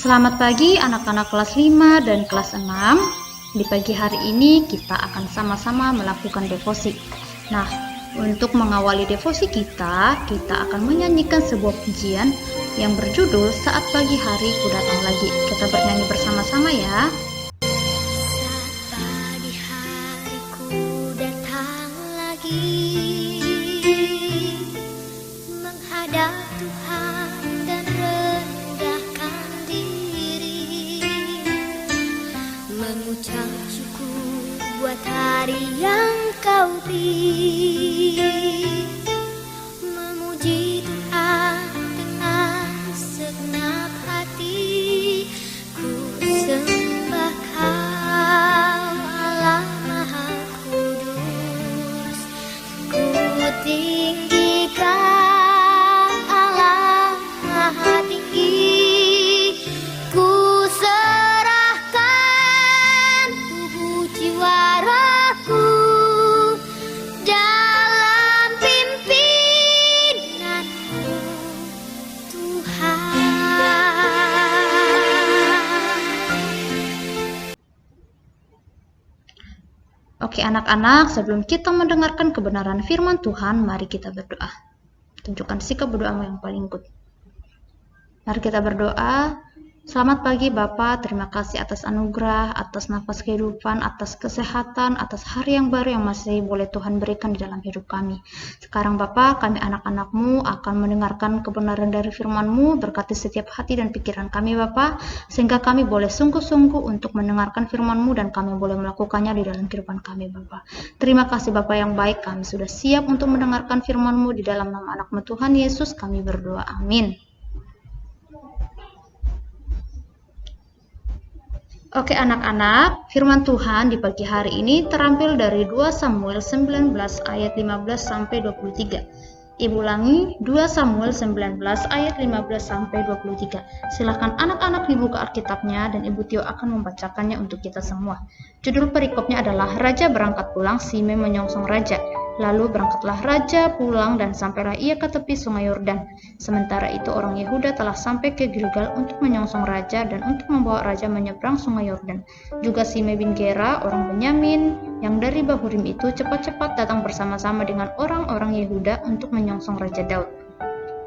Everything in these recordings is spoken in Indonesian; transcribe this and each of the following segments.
Selamat pagi anak-anak kelas 5 dan kelas 6. Di pagi hari ini kita akan sama-sama melakukan devosi. Nah, untuk mengawali devosi kita akan menyanyikan sebuah pujian yang berjudul Saat Pagi Hari Ku Datang Lagi. Kita bernyanyi bersama-sama ya. Saat pagi hari ku datang lagi, menghadap Tuhan dan rendahkan diri, mengucap syukur buat hari yang Kau beri, memuji Tuhan dengan segenap hati. Ku sembah Kau Allah Maha Kudus, ku tinggikan Allah Maha Tinggi, ku serahkan tubuh jiwa ragu dalam pimpinanmu Tuhan. Oke anak-anak, sebelum kita mendengarkan kebenaran firman Tuhan, mari kita berdoa. Tunjukkan sikap berdoamu yang paling good. Mari kita berdoa. Selamat pagi Bapak, terima kasih atas anugerah, atas nafas kehidupan, atas kesehatan, atas hari yang baru yang masih boleh Tuhan berikan di dalam hidup kami. Sekarang Bapak, kami anak-anak-Mu akan mendengarkan kebenaran dari firman-Mu, berkati setiap hati dan pikiran kami Bapak, sehingga kami boleh sungguh-sungguh untuk mendengarkan firman-Mu dan kami boleh melakukannya di dalam kehidupan kami Bapak. Terima kasih Bapak yang baik, kami sudah siap untuk mendengarkan firman-Mu di dalam nama anak-Mu Tuhan Yesus, kami berdoa. Amin. Oke anak-anak, firman Tuhan di pagi hari ini terampil dari 2 Samuel 19 ayat 15 sampai 23. Ibu ulangi 2 Samuel 19 ayat 15 sampai 23. Silakan anak-anak dibuka Alkitabnya dan Ibu Tio akan membacakannya untuk kita semua. Judul perikopnya adalah Raja berangkat pulang, Simei menyongsong raja. Lalu berangkatlah raja pulang dan sampailah ia ke tepi sungai Yordan. Sementara itu orang Yehuda telah sampai ke Gilgal untuk menyongsong raja dan untuk membawa raja menyeberang sungai Yordan. Juga Simei bin Gera, orang Benyamin yang dari Bahurim itu cepat-cepat datang bersama-sama dengan orang-orang Yehuda untuk menyongsong Raja Daud.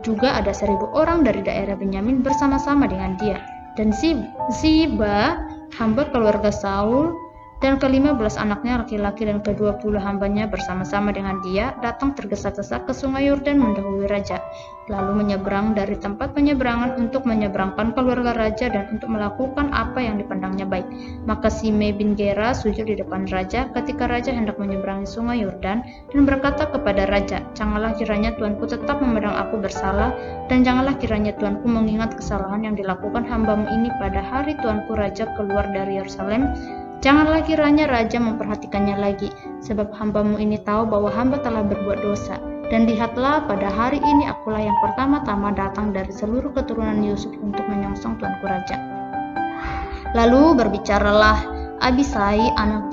Juga ada 1.000 orang dari daerah Benyamin bersama-sama dengan dia. Dan Ziba, hamba keluarga Saul, dan ke-15 anaknya laki-laki dan ke-20 hambanya bersama-sama dengan dia datang tergesa-gesa ke sungai Yordan mendahului raja, lalu menyeberang dari tempat penyeberangan untuk menyeberangkan keluarga raja dan untuk melakukan apa yang dipandangnya baik. Maka Simei bin Gera sujud di depan raja ketika raja hendak menyeberangi sungai Yordan dan berkata kepada raja, "Janganlah kiranya Tuanku tetap memandang aku bersalah, dan janganlah kiranya Tuanku mengingat kesalahan yang dilakukan hambamu ini pada hari Tuanku raja keluar dari Yerusalem. Janganlah kiranya raja memperhatikannya lagi, sebab hambamu ini tahu bahwa hamba telah berbuat dosa. Dan lihatlah, pada hari ini akulah yang pertama-tama datang dari seluruh keturunan Yusuf untuk menyongsong tuanku raja." Lalu berbicaralah Abisai anak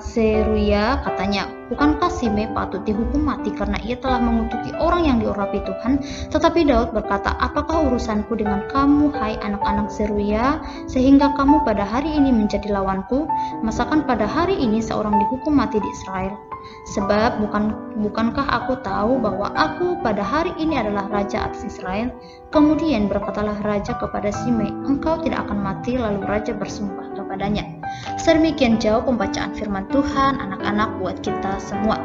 Zeruya, katanya, "Bukankah Simei patut dihukum mati karena ia telah mengutuki orang yang diurapi Tuhan?" Tetapi Daud berkata, "Apakah urusanku dengan kamu, hai anak-anak Zeruya, sehingga kamu pada hari ini menjadi lawanku? Masakan pada hari ini seorang dihukum mati di Israel? Sebab bukankah aku tahu bahwa aku pada hari ini adalah raja atas Israel?" Kemudian berkatalah raja kepada Simei, "Engkau tidak akan mati." Lalu raja bersumpah kepadanya. Sedemikian jauh pembacaan firman Tuhan anak-anak buat kita semua.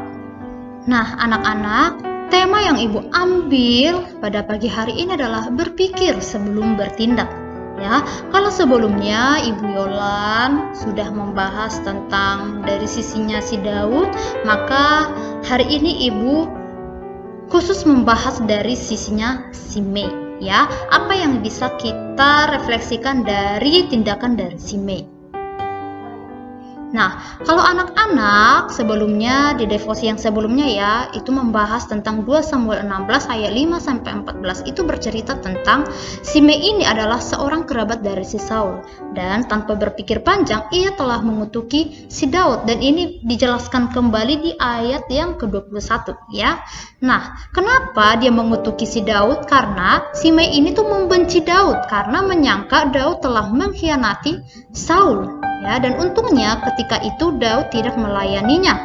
Nah anak-anak, tema yang Ibu ambil pada pagi hari ini adalah berpikir sebelum bertindak. Ya, kalau sebelumnya Ibu Yolan sudah membahas tentang dari sisinya si Daud, maka hari ini Ibu khusus membahas dari sisinya Simei. Ya, apa yang bisa kita refleksikan dari tindakan dari Simei? Nah, kalau anak-anak sebelumnya di devosi yang sebelumnya ya, itu membahas tentang 2 Samuel 16 ayat 5 sampai 14. Itu bercerita tentang Simei ini adalah seorang kerabat dari si Saul dan tanpa berpikir panjang ia telah mengutuki si Daud, dan ini dijelaskan kembali di ayat yang ke-21 ya. Nah, kenapa dia mengutuki si Daud? Karena Simei ini tuh membenci Daud karena menyangka Daud telah mengkhianati Saul. Ya, dan untungnya ketika itu Daud tidak melayaninya.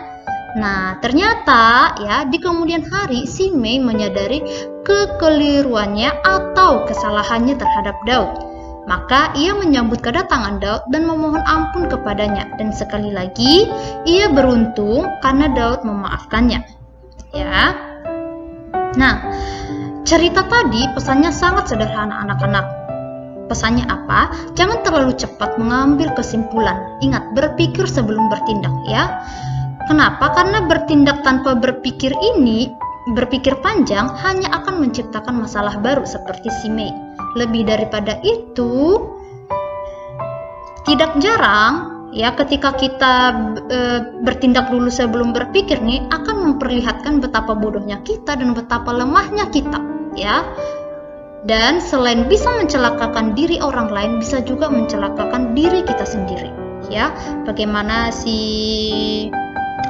Nah, ternyata ya di kemudian hari Simei menyadari kekeliruannya atau kesalahannya terhadap Daud. Maka ia menyambut kedatangan Daud dan memohon ampun kepadanya, dan sekali lagi ia beruntung karena Daud memaafkannya. Ya. Nah, cerita tadi pesannya sangat sederhana anak-anak. Pesannya apa? Jangan terlalu cepat mengambil kesimpulan. Ingat, berpikir sebelum bertindak ya. Kenapa? Karena bertindak tanpa berpikir panjang hanya akan menciptakan masalah baru seperti Simei. Lebih daripada itu, tidak jarang ya ketika kita bertindak dulu sebelum berpikir nih akan memperlihatkan betapa bodohnya kita dan betapa lemahnya kita ya. Dan selain bisa mencelakakan diri orang lain, bisa juga mencelakakan diri kita sendiri ya. Bagaimana si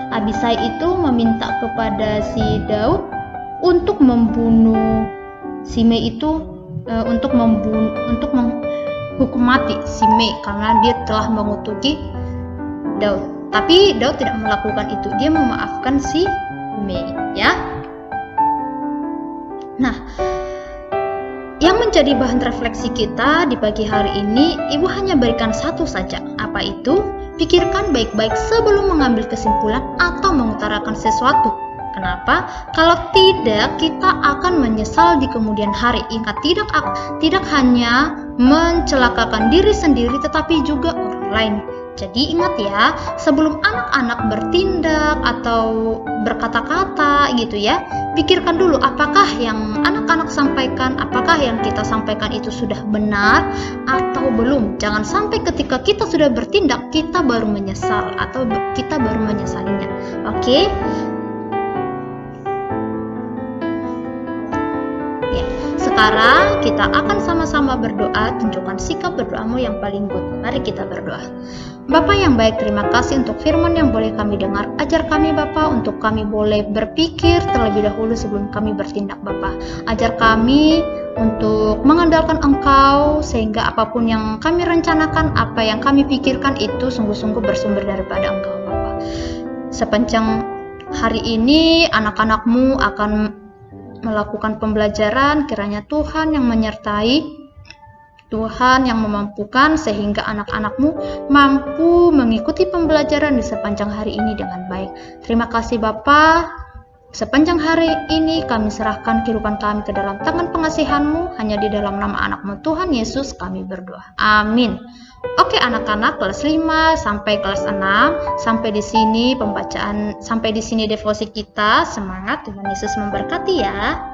Abisai itu meminta kepada si Daud untuk membunuh Simei itu, untuk menghukum mati Simei karena dia telah mengutuki Daud. Tapi Daud tidak melakukan itu, dia memaafkan si Simei ya. Nah, yang menjadi bahan refleksi kita di pagi hari ini, Ibu hanya berikan satu saja. Apa itu? Pikirkan baik-baik sebelum mengambil kesimpulan atau mengutarakan sesuatu. Kenapa? Kalau tidak, kita akan menyesal di kemudian hari. Ingat, tidak hanya mencelakakan diri sendiri, tetapi juga orang lain. Jadi ingat ya, sebelum anak-anak bertindak atau berkata-kata gitu ya, pikirkan dulu apakah yang anak-anak sampaikan, apakah yang kita sampaikan itu sudah benar atau belum. Jangan sampai ketika kita sudah bertindak, kita baru menyesal atau kita baru menyesalinya. Oke? Ya, sekarang kita akan sama-sama berdoa. Tunjukkan sikap berdoamu yang paling good. Mari kita berdoa. Bapa yang baik, terima kasih untuk firman yang boleh kami dengar. Ajar kami Bapa untuk kami boleh berpikir terlebih dahulu sebelum kami bertindak Bapa. Ajar kami untuk mengandalkan Engkau sehingga apapun yang kami rencanakan, apa yang kami pikirkan itu sungguh-sungguh bersumber daripada Engkau Bapa. Sepanjang hari ini anak-anak-Mu akan melakukan pembelajaran, kiranya Tuhan yang menyertai, Tuhan yang memampukan sehingga anak-anak-Mu mampu mengikuti pembelajaran di sepanjang hari ini dengan baik. Terima kasih Bapa. Sepanjang hari ini kami serahkan kehidupan kami ke dalam tangan pengasihan-Mu. Hanya di dalam nama anak-Mu Tuhan Yesus kami berdoa. Amin. Oke anak-anak, kelas 5 sampai kelas 6. Sampai di sini pembacaan, sampai di sini devosi kita. Semangat, Tuhan Yesus memberkati ya.